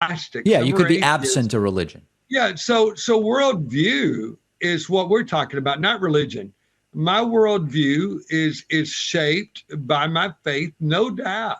agnostic. Yeah, Some you are could be atheists. absent a religion. Yeah, so worldview is what we're talking about, not religion. My worldview is shaped by my faith, no doubt.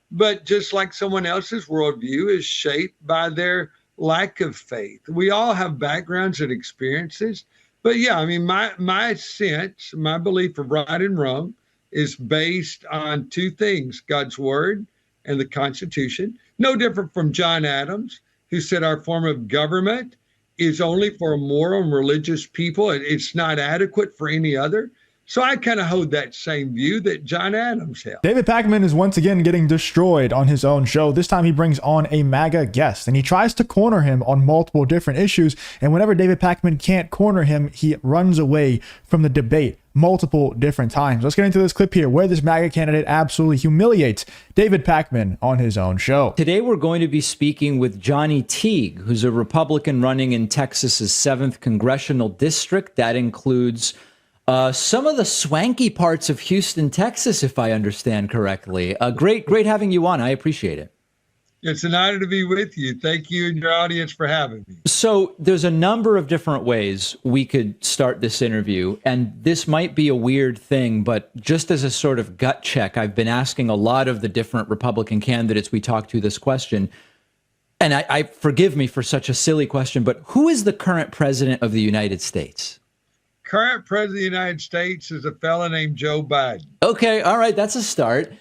But just like someone else's worldview is shaped by their lack of faith. We all have backgrounds and experiences. But yeah, I mean, my sense, my belief of right and wrong is based on two things: God's word and the Constitution. No different from John Adams, who said our form of government is only for a moral and religious people. It's not adequate for any other. So I kind of hold that same view that John Adams held. David Pakman is once again getting destroyed on his own show. This time he brings on a MAGA guest and he tries to corner him on multiple different issues. And whenever David Pakman can't corner him, he runs away from the debate multiple different times. Let's get into this clip here where this MAGA candidate absolutely humiliates David Pakman on his own show. Today we're going to be speaking with Johnny Teague, who's a Republican running in Texas's 7th congressional district. That includes some of the swanky parts of Houston, Texas, if I understand correctly. Great having you on. I appreciate it. It's an honor to be with you. Thank you and your audience for having me. So there's a number of different ways we could start this interview, and this might be a weird thing, but just as a sort of gut check, I've been asking a lot of the different Republican candidates we talk to this question, and I forgive me for such a silly question, but who is the current president of the United States? Current president of the United States is a fellow named Joe Biden. Okay, all right, that's a start.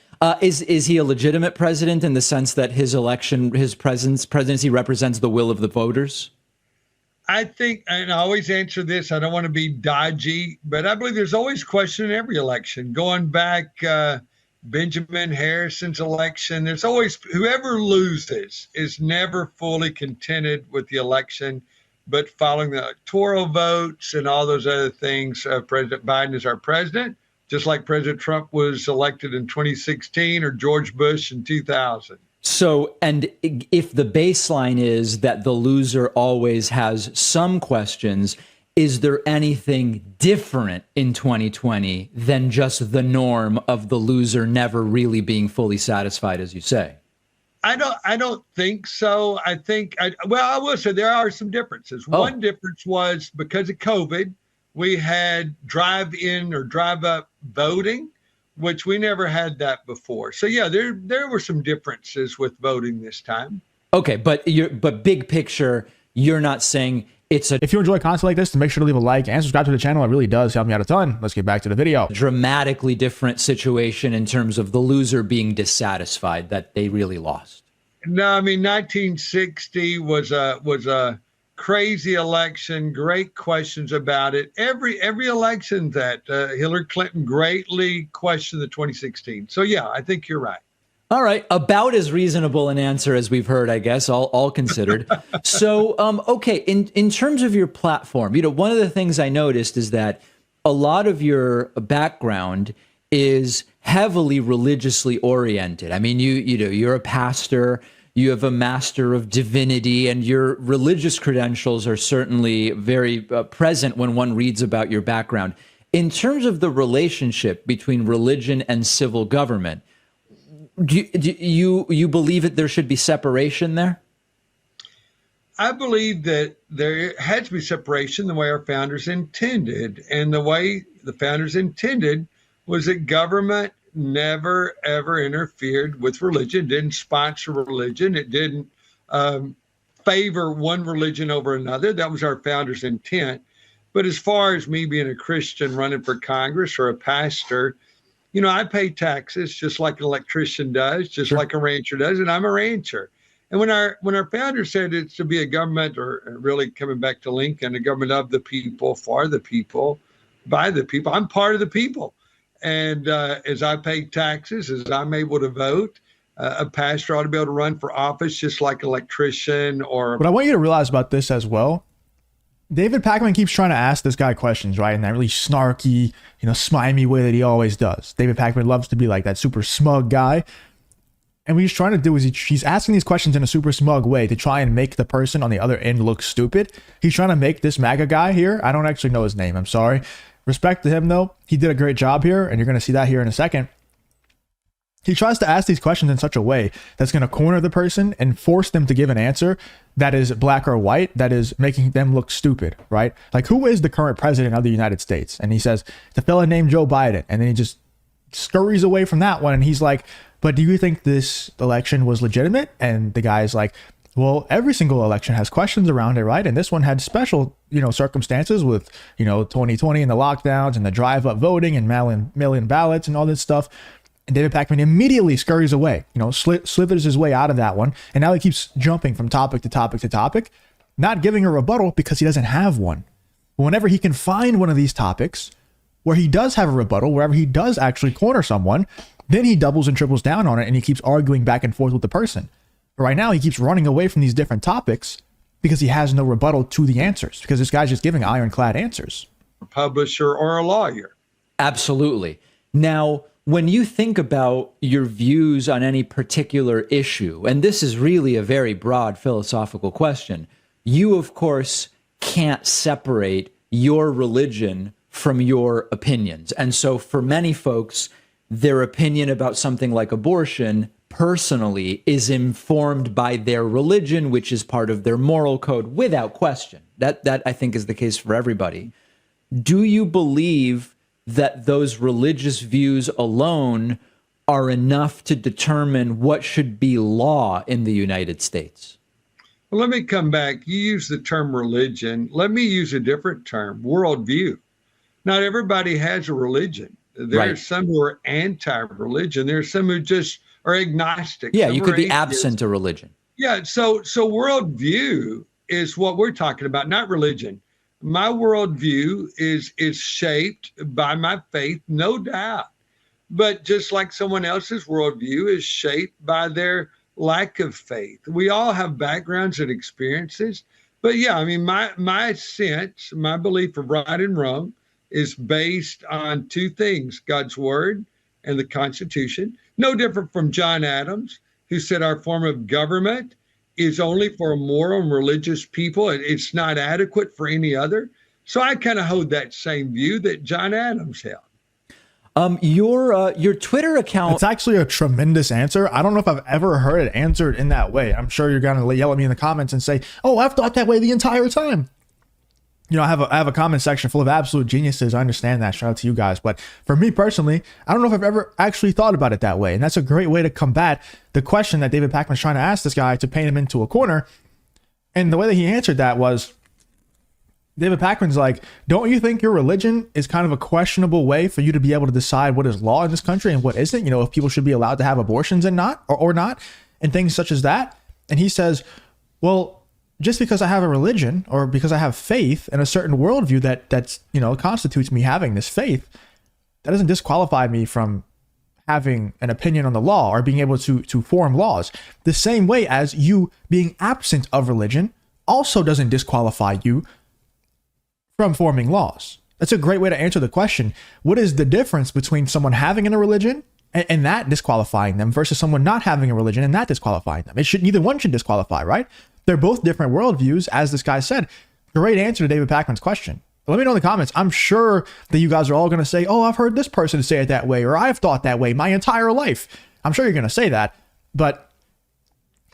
Is he a legitimate president in the sense that his election, his presidency represents the will of the voters? I think, and I always answer this, I don't want to be dodgy, but I believe there's always question in every election. Going back, Benjamin Harrison's election, there's always, whoever loses is never fully contented with the election. But following the electoral votes and all those other things, President Biden is our president, just like President Trump was elected in 2016 or George Bush in 2000. So, and if the baseline is that the loser always has some questions, is there anything different in 2020 than just the norm of the loser never really being fully satisfied, as you say? I don't think so. I will say there are some differences. Oh. One difference was because of COVID, we had drive-in or drive-up voting, which we never had that before. So yeah, there were some differences with voting this time. Okay, but big picture, you're not saying it's a If you enjoy content like this, then make sure to leave a like and subscribe to the channel. It really does help me out a ton. Let's get back to the video. dramatically different situation in terms of the loser being dissatisfied that they really lost. No, I mean 1960 was a crazy election. Great questions about it. Every election that Hillary Clinton greatly questioned the 2016. So yeah, I think you're right. All right, about as reasonable an answer as we've heard, I guess, all considered. So, okay, in terms of your platform, one of the things I noticed is that a lot of your background is heavily religiously oriented. I mean, you're a pastor, you have a Master of Divinity, and your religious credentials are certainly very present when one reads about your background. In terms of the relationship between religion and civil government, do you believe that there should be separation there? I believe that there had to be separation the way our founders intended. And the way the founders intended was that government never, ever interfered with religion, didn't sponsor religion. It didn't favor one religion over another. That was our founders' intent. But as far as me being a Christian running for Congress or a pastor, I pay taxes just like an electrician does, just like a rancher does, and I'm a rancher. And when our founders said it's to be a government, or really coming back to Lincoln, a government of the people, for the people, by the people, I'm part of the people. And as I pay taxes, as I'm able to vote, a pastor ought to be able to run for office just like an electrician or... What I want you to realize about this as well, David Pakman keeps trying to ask this guy questions, right? In that really snarky, smimey way that he always does. David Pakman loves to be like that super smug guy. And what he's trying to do is he's asking these questions in a super smug way to try and make the person on the other end look stupid. He's trying to make this MAGA guy here. I don't actually know his name. I'm sorry. Respect to him, though. He did a great job here, and you're going to see that here in a second. He tries to ask these questions in such a way that's going to corner the person and force them to give an answer that is black or white, that is making them look stupid, right? Like, who is the current president of the United States? And he says, it's a fella named Joe Biden. And then he just scurries away from that one. And he's like, but do you think this election was legitimate? And the guy's like, well, every single election has questions around it, right? And this one had special, circumstances with, 2020 and the lockdowns and the drive-up voting and mail-in ballots and all this stuff. And David Pakman immediately scurries away, slithers his way out of that one. And now he keeps jumping from topic to topic to topic, not giving a rebuttal because he doesn't have one. Whenever he can find one of these topics where he does have a rebuttal, wherever he does actually corner someone, then he doubles and triples down on it and he keeps arguing back and forth with the person. But right now, he keeps running away from these different topics because he has no rebuttal to the answers, because this guy's just giving ironclad answers. A publisher or a lawyer. Absolutely. Now, when you think about your views on any particular issue, and this is really a very broad philosophical question, you, of course, can't separate your religion from your opinions. And so for many folks, their opinion about something like abortion personally is informed by their religion, which is part of their moral code without question. That I think is the case for everybody. Do you believe that those religious views alone are enough to determine what should be law in the United States? Well, let me come back. You use the term religion. Let me use a different term, worldview. Not everybody has a religion. There are some who are anti-religion. There are some who just are agnostic. Yeah, some you could be atheists. absent a religion. Yeah, so worldview is what we're talking about, not religion. My worldview is shaped by my faith, no doubt. But just like someone else's worldview is shaped by their lack of faith. We all have backgrounds and experiences. But yeah, I mean, my sense, my belief of right and wrong is based on two things, God's word and the Constitution. No different from John Adams, who said our form of government is only for a moral and religious people. It's not adequate for any other. So I kind of hold that same view that John Adams held. Your Twitter account. It's actually a tremendous answer. I don't know if I've ever heard it answered in that way. I'm sure you're going to yell at me in the comments and say, oh, I've thought that way the entire time. I have a comment section full of absolute geniuses. I understand that. Shout out to you guys. But for me personally, I don't know if I've ever actually thought about it that way. And that's a great way to combat the question that David Pakman's trying to ask this guy to paint him into a corner. And the way that he answered that was, David Pakman's like, don't you think your religion is kind of a questionable way for you to be able to decide what is law in this country and what isn't? If people should be allowed to have abortions and not, or not, and things such as that. And he says, well, just because I have a religion or because I have faith in a certain worldview that's constitutes me having this faith, that doesn't disqualify me from having an opinion on the law or being able to form laws. The same way as you being absent of religion also doesn't disqualify you from forming laws. That's a great way to answer the question. What is the difference between someone having a religion and that disqualifying them versus someone not having a religion and that disqualifying them? Neither one should disqualify, right? They're both different worldviews, as this guy said. Great answer to David Pakman's question. Let me know in the comments. I'm sure that you guys are all going to say, oh, I've heard this person say it that way, or I've thought that way my entire life. I'm sure you're going to say that. But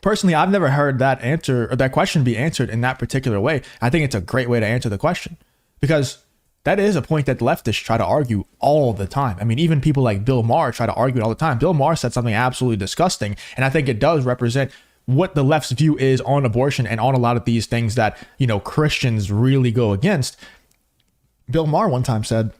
personally, I've never heard that answer or that question be answered in that particular way. I think it's a great way to answer the question, because that is a point that leftists try to argue all the time. I mean, even people like Bill Maher try to argue it all the time. Bill Maher said something absolutely disgusting, and I think it does represent what the left's view is on abortion and on a lot of these things that, Christians really go against. Bill Maher one time said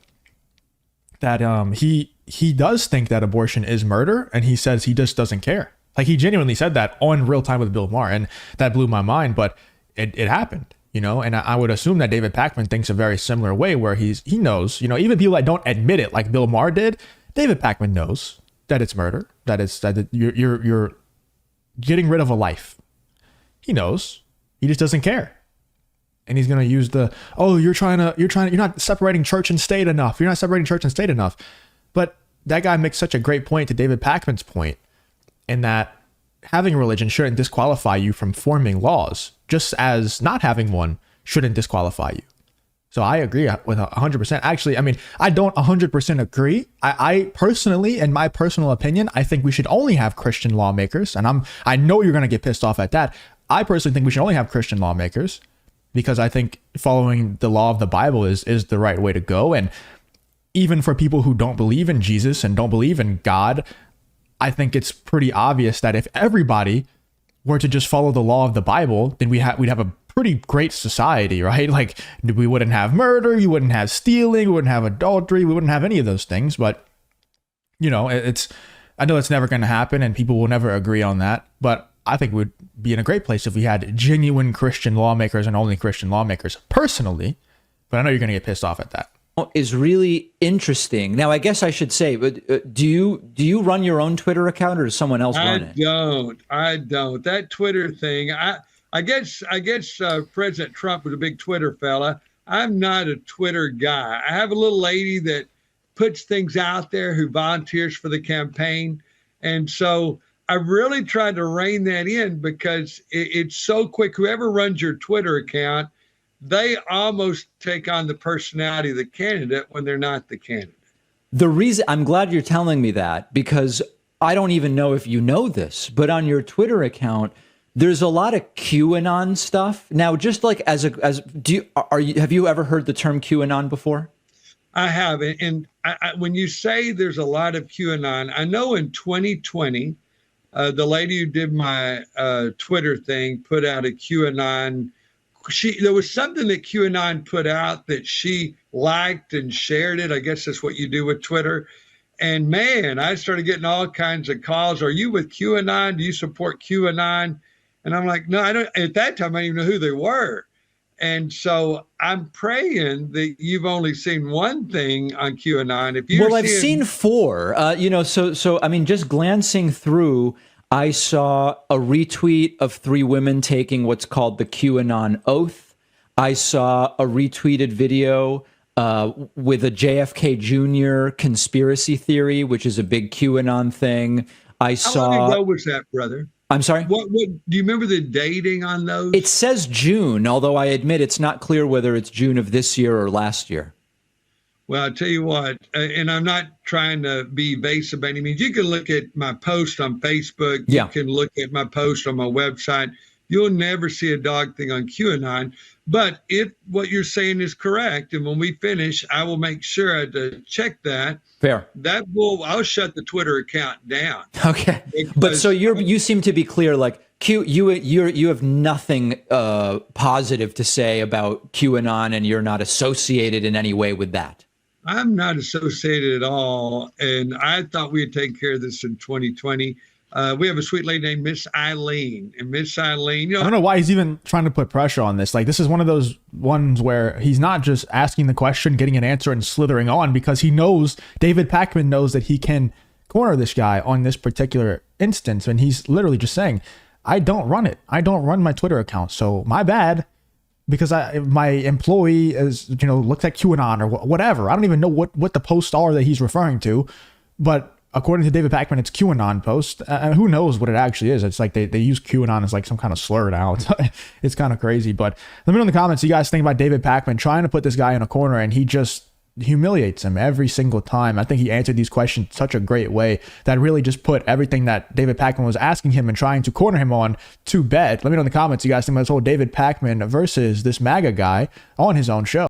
that he does think that abortion is murder, and he says he just doesn't care. Like, he genuinely said that on Real Time with Bill Maher, and that blew my mind, but it happened, and I would assume that David Pakman thinks a very similar way, where he knows, even people that don't admit it like Bill Maher did, David Pakman knows that it's murder, that you're getting rid of a life. He knows. He just doesn't care. And he's going to use you're not separating church and state enough. You're not separating church and state enough. But that guy makes such a great point to David Pakman's point, in that having a religion shouldn't disqualify you from forming laws, just as not having one shouldn't disqualify you. So I agree with 100%. Actually, I mean, I don't 100% agree. I personally, in my personal opinion, I think we should only have Christian lawmakers. And I know you're going to get pissed off at that. I personally think we should only have Christian lawmakers because I think following the law of the Bible is the right way to go. And even for people who don't believe in Jesus and don't believe in God, I think it's pretty obvious that if everybody were to just follow the law of the Bible, then we'd have a pretty great society, right? Like we wouldn't have murder, you wouldn't have stealing, we wouldn't have adultery, we wouldn't have any of those things. But I know it's never going to happen and people will never agree on that. But I think we'd be in a great place if we had genuine Christian lawmakers and only Christian lawmakers personally. But I know you're going to get pissed off at that. Is really interesting. Now, I guess I should say, but do you run your own Twitter account or does someone else run it? I don't. That Twitter thing, I guess President Trump was a big Twitter fella. I'm not a Twitter guy. I have a little lady that puts things out there who volunteers for the campaign. And so I really tried to rein that in because it's so quick. Whoever runs your Twitter account, they almost take on the personality of the candidate when they're not the candidate. The reason I'm glad you're telling me that, because I don't even know if you know this, but on your Twitter account, there's a lot of QAnon stuff. Now, just like have you ever heard the term QAnon before? I have. And when you say there's a lot of QAnon, I know in 2020, the lady who did my Twitter thing put out a QAnon. There was something that QAnon put out that she liked and shared it. I guess that's what you do with Twitter. And man, I started getting all kinds of calls. Are you with QAnon? Do you support QAnon? And I'm like, no, I don't. At that time, I didn't even know who they were. And so I'm praying that you've only seen one thing on QAnon. I've seen four. So I mean, just glancing through, I saw a retweet of 3 women taking what's called the QAnon oath. I saw a retweeted video with a JFK Jr. conspiracy theory, which is a big QAnon thing. How long ago was that, brother? I'm sorry? What do you remember the dating on those? It says June, although I admit it's not clear whether it's June of this year or last year. Well, I'll tell you what, and I'm not trying to be evasive by any means. You can look at my post on Facebook. Yeah. You can look at my post on my website. You'll never see a dog thing on QAnon. But if what you're saying is correct, and when we finish, I will make sure to check that. Fair. I'll shut the Twitter account down. Okay. But so you seem to be clear, like you have nothing positive to say about QAnon, and you're not associated in any way with that. I'm not associated at all, and I thought we had taken care of this in 2020. We have a sweet lady named Miss Eileen, and Miss Eileen, I don't know why he's even trying to put pressure on this. Like, this is one of those ones where he's not just asking the question, getting an answer, and slithering on, because he knows, David Pakman knows that he can corner this guy on this particular instance, and he's literally just saying, I don't run it. I don't run my Twitter account, so my bad. Because my employee is, looks at QAnon or whatever. I don't even know what the posts are that he's referring to. But according to David Pakman, it's QAnon post. Who knows what it actually is? It's like they use QAnon as like some kind of slur now. It's kind of crazy. But let me know in the comments, you guys think about David Pakman trying to put this guy in a corner, and he just humiliates him every single time. I think he answered these questions in such a great way that really just put everything that David Pakman was asking him and trying to corner him on to bed. Let me know in the comments, you guys think about this whole David Pakman versus this MAGA guy on his own show.